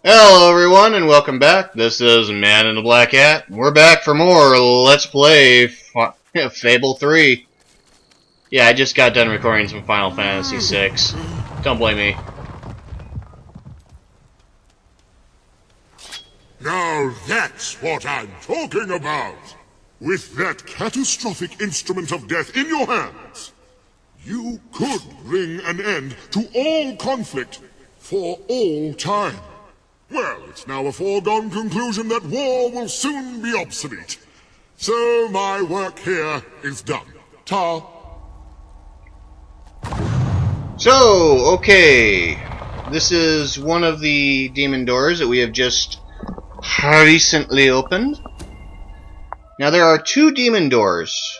Hello everyone and welcome back. This is Man in the Black Hat. We're back for more Let's Play Fable 3. Yeah, I just got done recording some Final Fantasy 6. Don't blame me. Now that's what I'm talking about! With that catastrophic instrument of death in your hands, you could bring an end to all conflict for all time. Well, it's now a foregone conclusion that war will soon be obsolete. So my work here is done. Ta. So, okay. This is one of the demon doors that we have just recently opened. Now there are two demon doors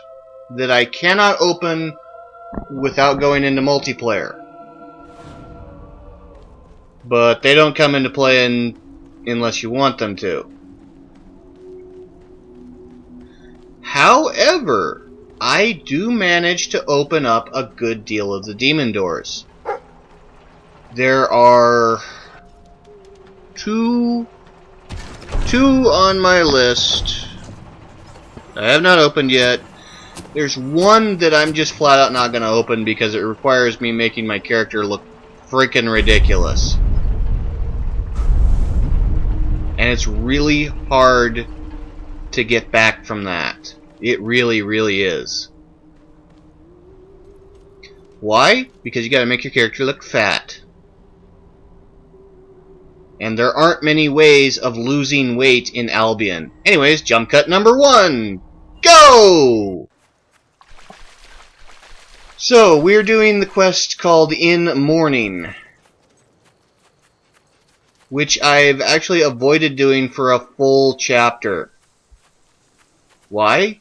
that I cannot open without going into multiplayer. But they don't come into play unless you want them to. However, I do manage to open up a good deal of the demon doors. There are two on my list I have not opened yet. There's one that I'm just flat out not going to open because it requires me making my character look freaking ridiculous. And it's really hard to get back from that. It really, really is. Why? Because you gotta make your character look fat. And there aren't many ways of losing weight in Albion. Anyways, jump cut number 1! Go! So, we're doing the quest called In Mourning, which I've actually avoided doing for a full chapter. Why?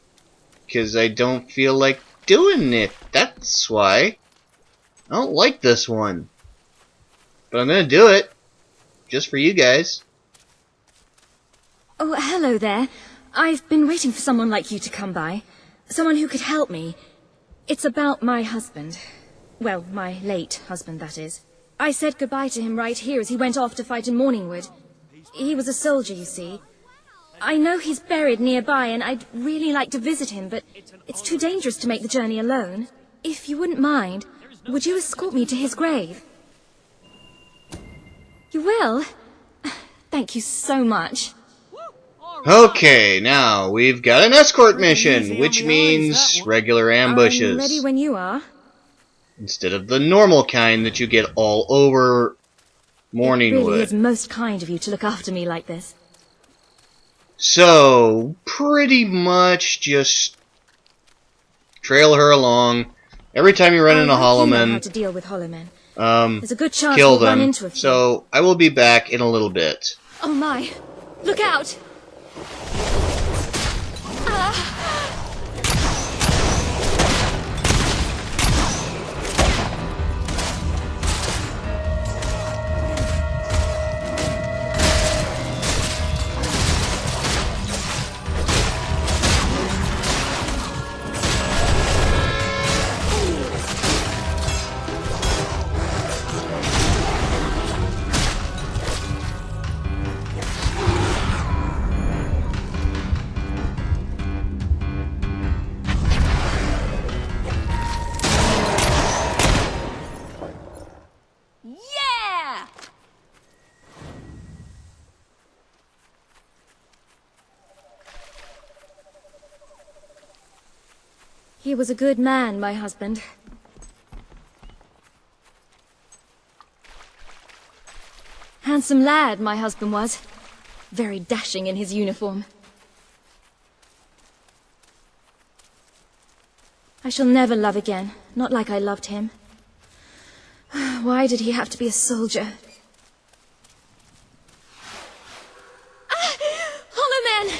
Because I don't feel like doing it. That's why. I don't like this one. But I'm gonna do it. Just for you guys. Oh, hello there. I've been waiting for someone like you to come by. Someone who could help me. It's about my husband. Well, my late husband, that is. I said goodbye to him right here as he went off to fight in Morningwood. He was a soldier, you see. I know he's buried nearby, and I'd really like to visit him, but it's too dangerous to make the journey alone. If you wouldn't mind, would you escort me to his grave? You will? Thank you so much. Okay, now we've got an escort mission, which means regular ambushes. I'm ready when you are. Instead of the normal kind that you get all over Morningwood. It really is most kind of you to look after me like this. So, pretty much just trail her along. Every time you run into Hollow You know Men, how to deal with Hollow Men. There's a good chance kill we'll run them. into a few. So, I will be back in a little bit. Oh my! Look out! Yeah! He was a good man, my husband. Handsome lad, my husband was. Very dashing in his uniform. I shall never love again, not like I loved him. Why did he have to be a soldier? Hollow Men!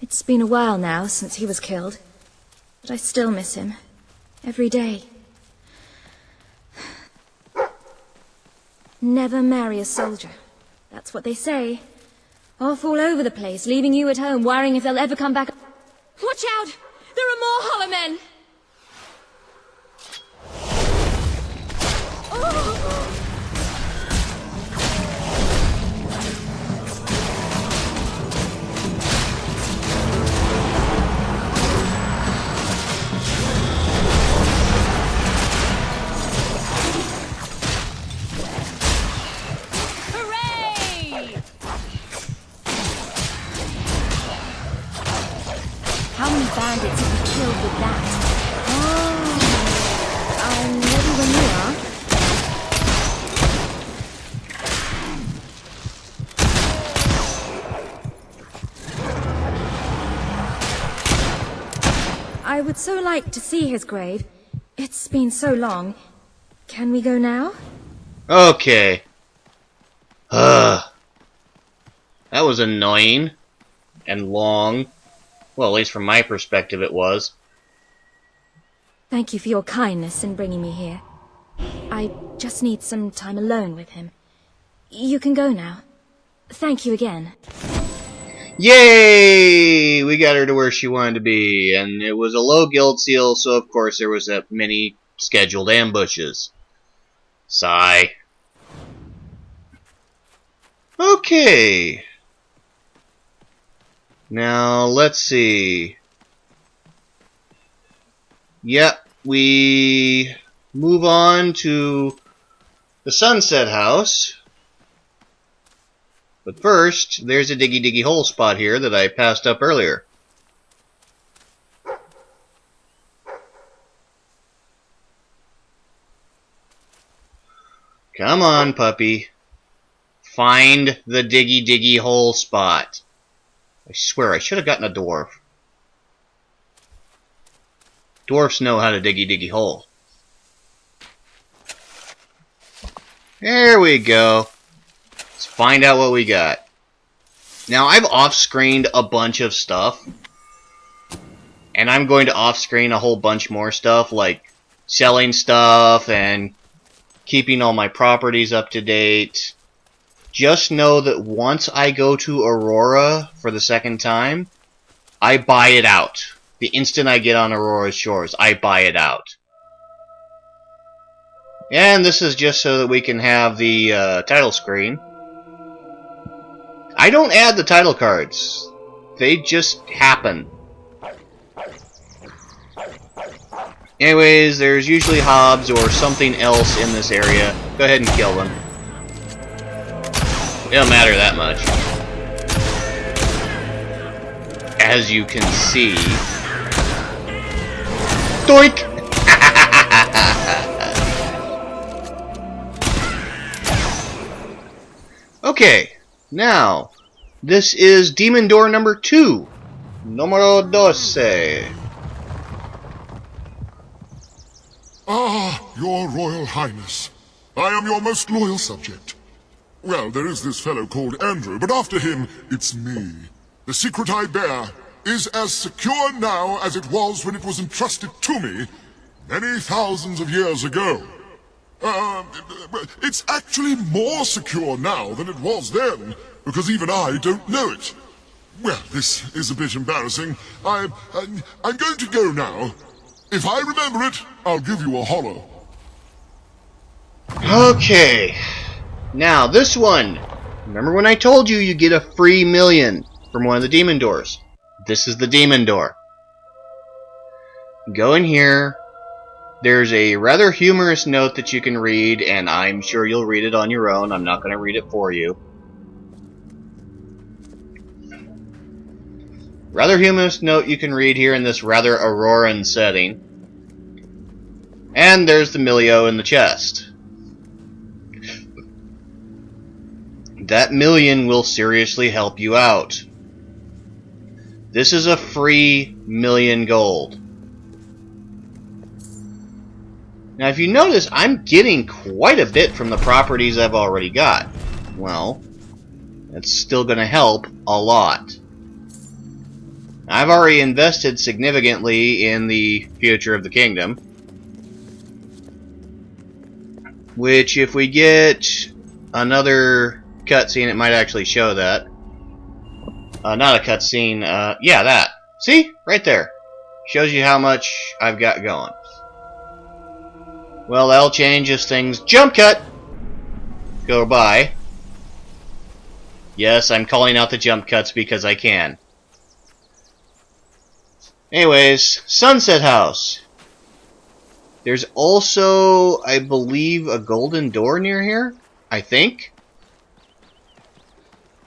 It's been a while now since he was killed, but I still miss him. Every day. Never marry a soldier. That's what they say. Off all over the place, leaving you at home, worrying if they'll ever come back. Watch out! There are more Hollow Men! How many bandits have we killed with that? Oh, I'm ready when you are. I would so like to see his grave. It's been so long. Can we go now? Okay. That was annoying. And long. Well, at least from my perspective it was. Thank you for your kindness in bringing me here. I just need some time alone with him. You can go now. Thank you again. Yay! We got her to where she wanted to be, and it was a low guild seal, so of course there was that many scheduled ambushes. Sigh. Okay. Now, let's see. Yep, we move on to the Sunset House. But first, there's a diggy diggy hole spot here that I passed up earlier. Come on, puppy. Find the diggy diggy hole spot. I swear, I should have gotten a dwarf. Dwarfs know how to diggy diggy hole. There we go. Let's find out what we got. Now, I've off-screened a bunch of stuff. And I'm going to off-screen a whole bunch more stuff, like selling stuff and keeping all my properties up to date. Just know that once I go to Aurora for the second time, I buy it out. The instant I get on Aurora's shores, I buy it out. And this is just so that we can have the title screen. I don't add the title cards. They just happen. Anyways, there's usually hobs or something else in this area. Go ahead and kill them. It don't matter that much. As you can see. Doink! Okay, now, this is Demon Door number 2. Numero 12. Ah, your Royal Highness. I am your most loyal subject. Well, there is this fellow called Andrew, but after him, it's me. The secret I bear is as secure now as it was when it was entrusted to me many thousands of years ago. It's actually more secure now than it was then, because even I don't know it. Well, this is a bit embarrassing. I'm going to go now. If I remember it, I'll give you a hollow. Okay. Now, this one. Remember when I told you you get a free million from one of the demon doors? This is the demon door. Go in here. There's a rather humorous note that you can read, and I'm sure you'll read it on your own. I'm not going to read it for you. Rather humorous note you can read here in this rather Auroran setting. And there's the Milio in the chest. That million will seriously help you out. This is a free million gold. Now if you notice, I'm getting quite a bit from the properties I've already got. Well, that's still going to help a lot. I've already invested significantly in the future of the kingdom. Which, if we get another cutscene, it might actually show that. Not a cutscene, yeah, that. See? Right there. Shows you how much I've got going. Well, that'll change as things jump cut go by. Yes, I'm calling out the jump cuts because I can. Anyways, Sunset House. There's also, I believe, a golden door near here. I think.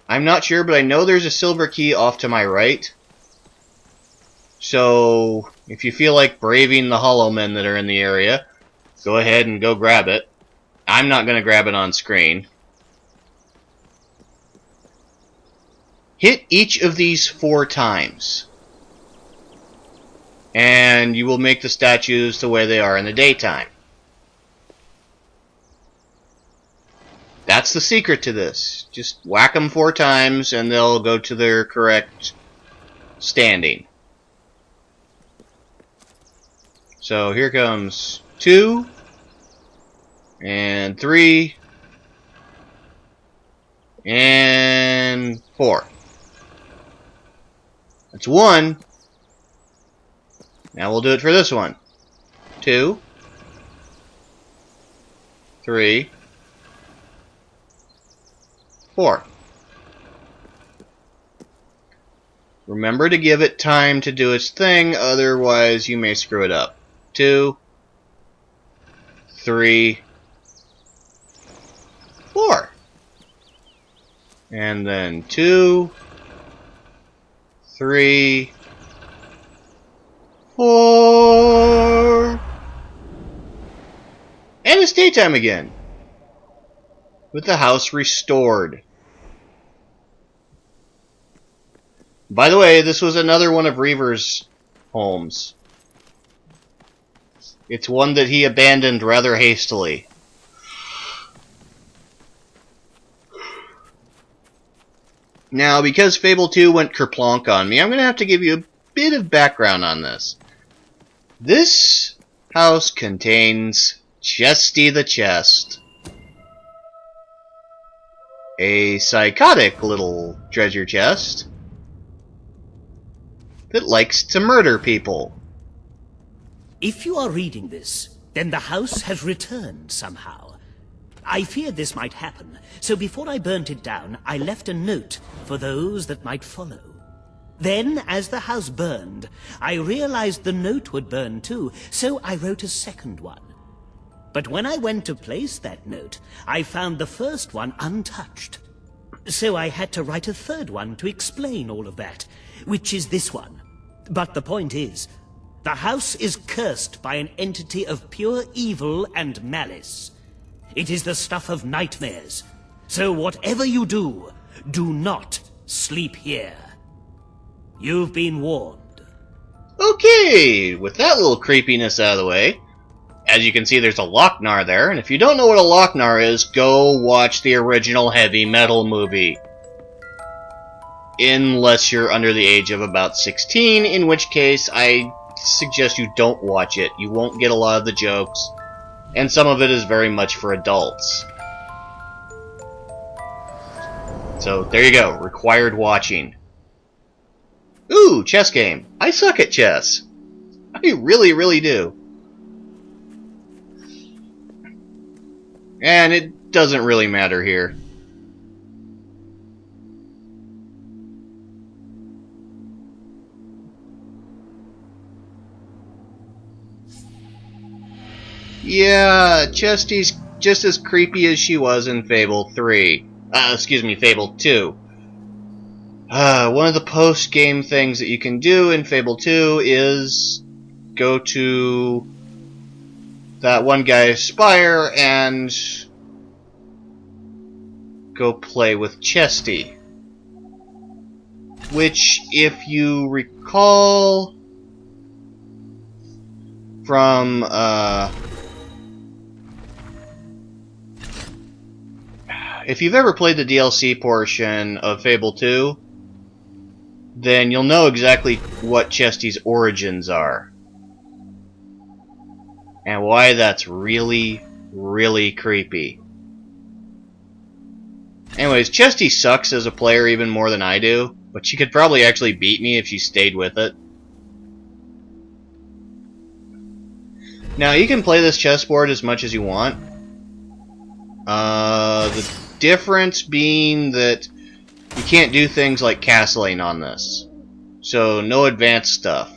I'm not sure, but I know there's a silver key off to my right. So, if you feel like braving the hollow men that are in the area, go ahead and go grab it. I'm not going to grab it on screen. Hit each of these 4 times. And you will make the statues the way they are in the daytime. That's the secret to this. Just whack them 4 times and they'll go to their correct standing. So here comes 2 and 3 and 4. That's 1. Now we'll do it for this one. 2, 3, 4. Remember to give it time to do its thing, otherwise you may screw it up. 2, 3, 4. And then 2, 3, 4. And it's daytime again. With the house restored. By the way, this was another one of Reaver's homes. It's one that he abandoned rather hastily. Now, because Fable 2 went kerplonk on me, I'm going to have to give you a bit of background on this. This house contains Chesty the Chest. A psychotic little treasure chest that likes to murder people. If you are reading this, then the house has returned somehow. I feared this might happen, so before I burnt it down, I left a note for those that might follow. Then, as the house burned, I realized the note would burn too, so I wrote a second one. But when I went to place that note, I found the first one untouched. So I had to write a third one to explain all of that, which is this one. But the point is, the house is cursed by an entity of pure evil and malice. It is the stuff of nightmares. So whatever you do, do not sleep here. You've been warned. Okay, with that little creepiness out of the way, as you can see there's a Loknar there, and if you don't know what a Loknar is, go watch the original Heavy Metal movie. Unless you're under the age of about 16, in which case I suggest you don't watch it. You won't get a lot of the jokes, and some of it is very much for adults. So, there you go. Required watching. Ooh, chess game. I suck at chess. I really, really do. And it doesn't really matter here. Yeah, Chesty's just as creepy as she was in Fable 3. Excuse me, Fable 2. One of the post-game things that you can do in Fable 2 is go to that one guy's spire and go play with Chesty. Which, if you recall from, if you've ever played the DLC portion of Fable 2, then you'll know exactly what Chesty's origins are. And why that's really, really creepy. Anyways, Chesty sucks as a player even more than I do, but she could probably actually beat me if she stayed with it. Now, you can play this chessboard as much as you want. The difference being that you can't do things like castling on this. So, no advanced stuff.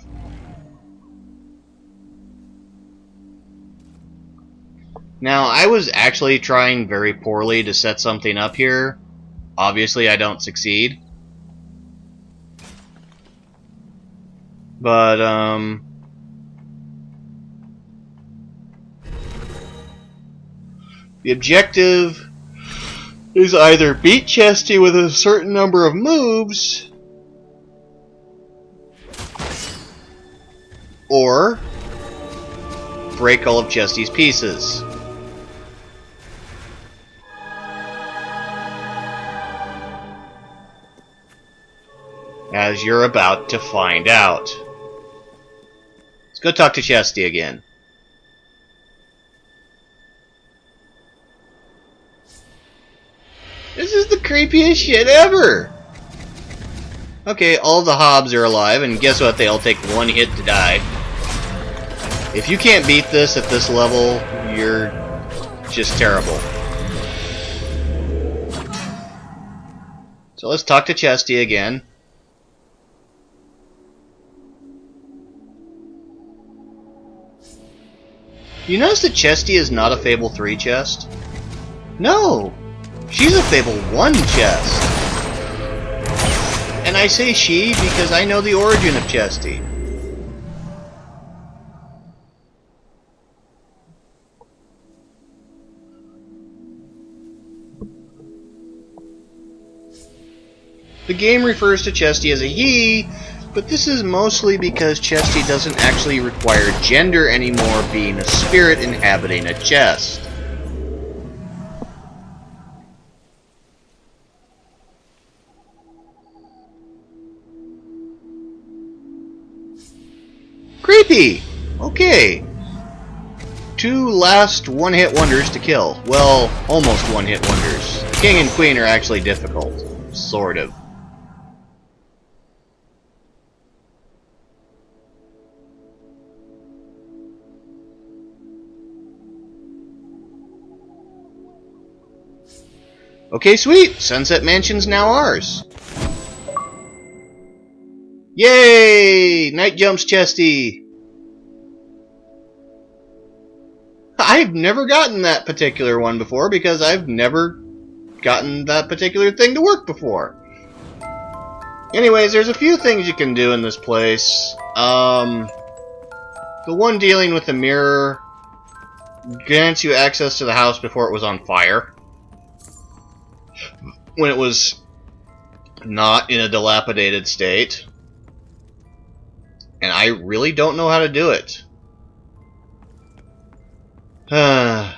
Now, I was actually trying very poorly to set something up here. Obviously, I don't succeed. But, the objective is either beat Chesty with a certain number of moves, or break all of Chesty's pieces. As you're about to find out. Let's go talk to Chesty again. This is the creepiest shit ever! Okay, all the Hobbs are alive, and guess what? They all take one hit to die. If you can't beat this at this level, you're just terrible. So let's talk to Chesty again. You notice that Chesty is not a Fable 3 chest? No! She's a Fable 1 chest! And I say she because I know the origin of Chesty. The game refers to Chesty as a he, but this is mostly because Chesty doesn't actually require gender anymore, being a spirit inhabiting a chest. Creepy! Okay. 2 last one-hit wonders to kill. Well, almost one-hit wonders. The king and queen are actually difficult. Sort of. Okay, sweet! Sunset Mansion's now ours. Yay! Night jumps Chesty! I've never gotten that particular one before because I've never gotten that particular thing to work before. Anyways, there's a few things you can do in this place. The one dealing with the mirror grants you access to the house before it was on fire. When it was not in a dilapidated state. And I really don't know how to do it. But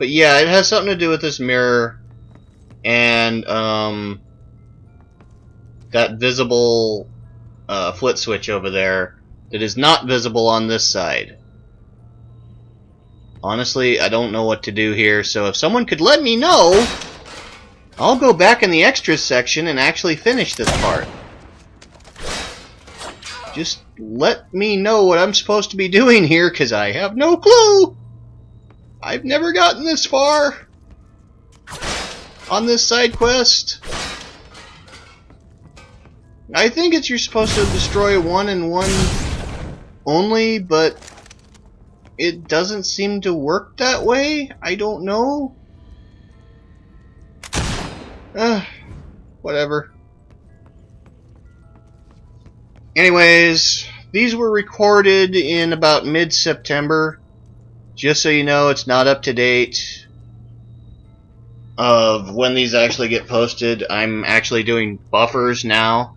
yeah, it has something to do with this mirror and that visible flit switch over there that is not visible on this side. Honestly, I don't know what to do here, so if someone could let me know, I'll go back in the extras section and actually finish this part. Just let me know what I'm supposed to be doing here, because I have no clue! I've never gotten this far on this side quest. I think you're supposed to destroy one and one only, but it doesn't seem to work that way. I don't know. Whatever. Anyways, these were recorded in about mid-September. Just so you know, it's not up to date of when these actually get posted. I'm actually doing buffers now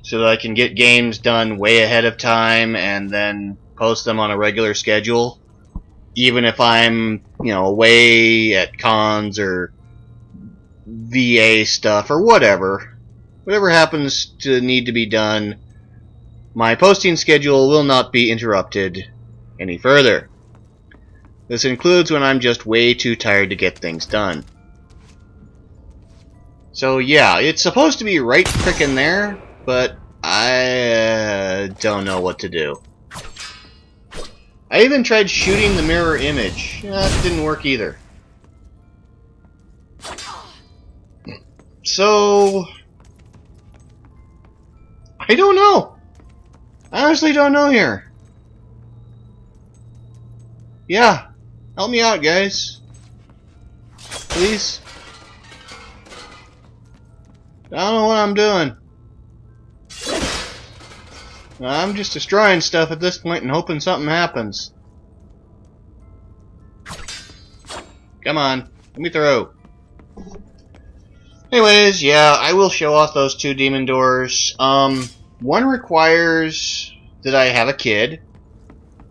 so that I can get games done way ahead of time and then post them on a regular schedule. Even if I'm, away at cons or VA stuff or whatever. whatever happens to need to be done, my posting schedule will not be interrupted any further. This includes when I'm just way too tired to get things done. So yeah, it's supposed to be right frickin' there, but I don't know what to do. I even tried shooting the mirror image. That didn't work either. So I don't know. I honestly don't know here. Yeah. Help me out, guys. Please. I don't know what I'm doing. I'm just destroying stuff at this point and hoping something happens. Come on. Let me throw. Anyways, yeah, I will show off those 2 demon doors. One requires that I have a kid,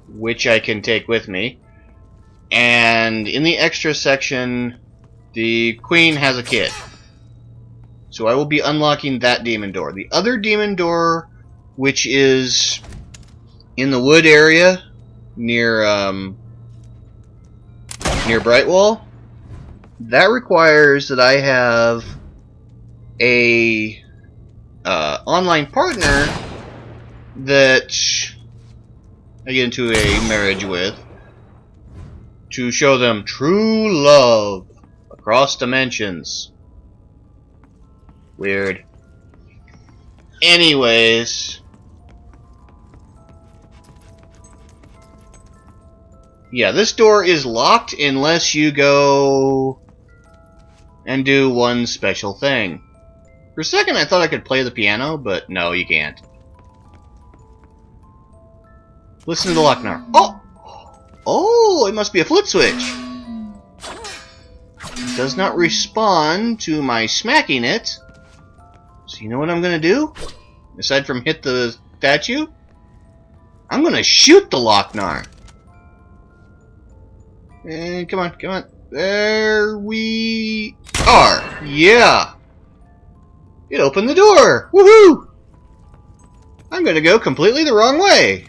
which I can take with me. And in the extra section, the queen has a kid. So I will be unlocking that demon door. The other demon door, which is in the wood area near near Brightwall, that requires that I have a online partner that I get into a marriage with to show them true love across dimensions. Weird. Anyways, yeah, this door is locked unless you go and do one special thing. For a second I thought I could play the piano, but no, you can't. Listen to the Loknar. Oh! Oh, it must be a flip switch. It does not respond to my smacking it. So you know what I'm gonna do? Aside from hit the statue? I'm gonna shoot the Loknar. And come on, come on. There we are. Yeah. It opened the door. Woohoo! I'm gonna go completely the wrong way.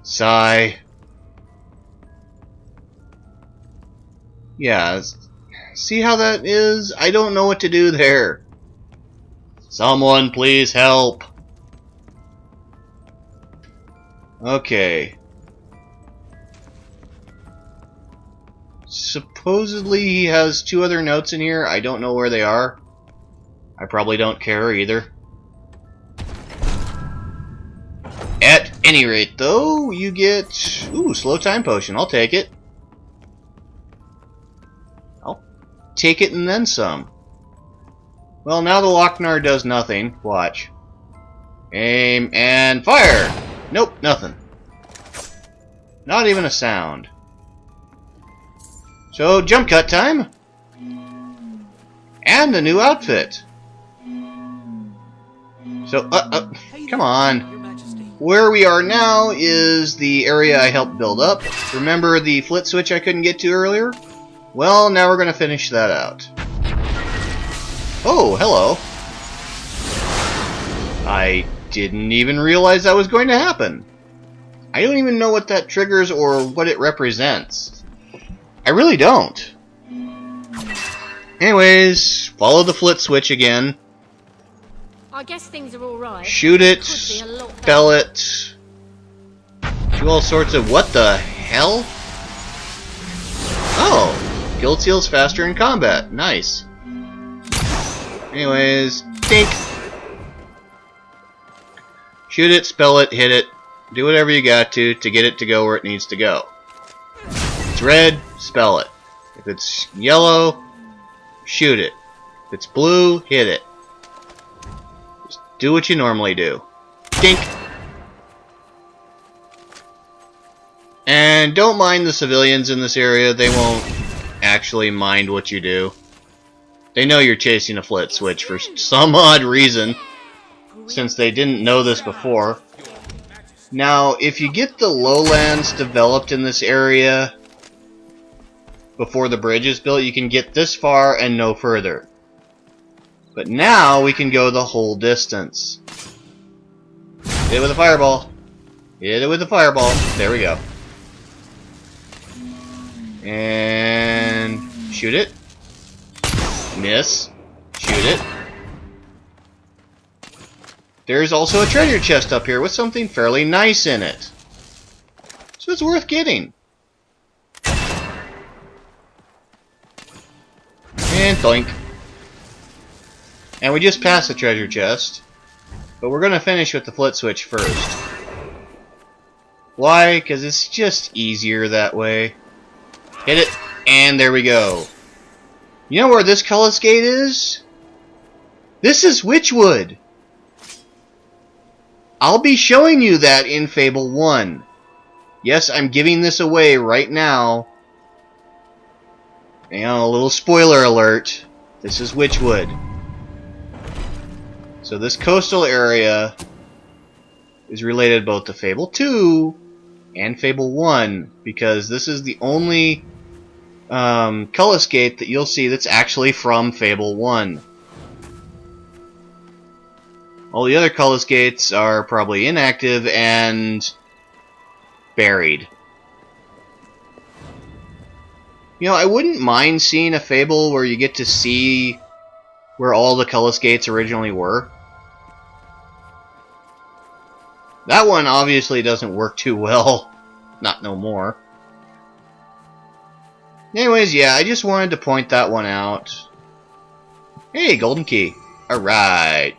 Sigh. Yeah. See how that is? I don't know what to do there. Someone please help. Okay. Supposedly he has 2 other notes in here. I don't know where they are. I probably don't care either. At any rate, though, you get... Ooh, slow time potion. I'll take it. I'll take it and then some. Well, now the Loknar does nothing. Watch. Aim and fire! Nope, nothing. Not even a sound. So, jump cut time. And a new outfit. So, come on. Where we are now is the area I helped build up. Remember the flit switch I couldn't get to earlier? Well, now we're going to finish that out. Oh, hello. I didn't even realize that was going to happen. I don't even know what that triggers or what it represents. I really don't. Anyways, follow the flit switch again. I guess things are all right. Shoot it, spell it, do all sorts of... What the hell? Oh, guild seal's faster in combat. Nice. Anyways, dink. Shoot it, spell it, hit it, do whatever you got to get it to go where it needs to go. If it's red, spell it. If it's yellow, shoot it. If it's blue, hit it. Just do what you normally do. Dink! And don't mind the civilians in this area. They won't actually mind what you do. They know you're chasing a flit switch for some odd reason, since they didn't know this before. Now, if you get the lowlands developed in this area before the bridge is built, you can get this far and no further. But now we can go the whole distance. Hit it with a fireball. Hit it with a fireball. There we go. And shoot it. Miss. Shoot it. There's also a treasure chest up here with something fairly nice in it. So it's worth getting. And doink. And we just passed the treasure chest. But we're going to finish with the flit switch first. Why? Because it's just easier that way. Hit it. And there we go. You know where this Cullis Gate is? This is Witchwood. I'll be showing you that in Fable 1. Yes, I'm giving this away right now. And a little spoiler alert. This is Witchwood. So this coastal area is related both to Fable 2 and Fable 1, because this is the only Cullis Gate that you'll see that's actually from Fable 1. All the other Cullis Gates are probably inactive and buried. You know, I wouldn't mind seeing a Fable where you get to see where all the Cullis Gates originally were. That one obviously doesn't work too well. Not no more. Anyways, yeah, I just wanted to point that one out. Hey, golden key. Alright.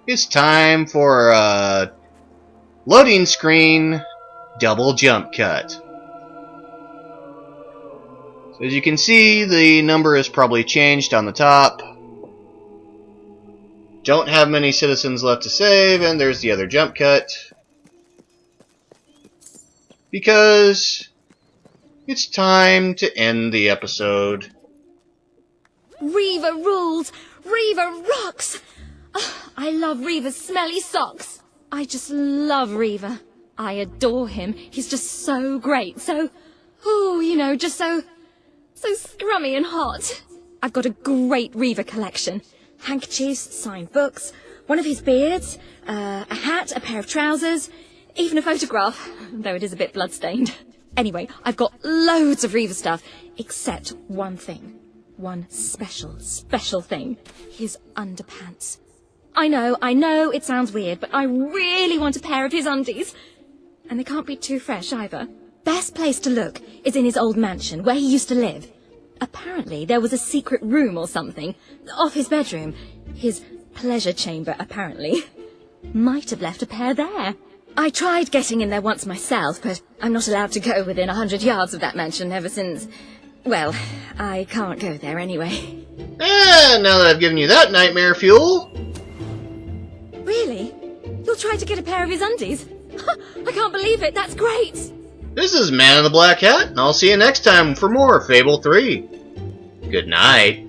It's time for a loading screen double jump cut. So as you can see, the number is probably changed on the top. Don't have many citizens left to save, and there's the other jump cut. Because it's time to end the episode. Reaver rules! Reaver rocks! Oh, I love Reaver's smelly socks. I just love Reaver. I adore him. He's just so great. So, oh, you know, just so scrummy and hot. I've got a great Reaver collection. Handkerchiefs, signed books, one of his beards, a hat, a pair of trousers, even a photograph, though it is a bit bloodstained. Anyway, I've got loads of Reaver stuff, except one thing. One special thing. His underpants. I know, it sounds weird, but I really want a pair of his undies. And they can't be too fresh either. Best place to look is in his old mansion, where he used to live. Apparently, there was a secret room or something, off his bedroom. His pleasure chamber, apparently. Might have left a pair there. I tried getting in there once myself, but I'm not allowed to go within 100 yards of that mansion ever since... Well, I can't go there anyway. And now that I've given you that nightmare fuel... Really? You'll try to get a pair of his undies? I can't believe it, that's great! This is Man in the Black Hat, and I'll see you next time for more Fable 3. Good night.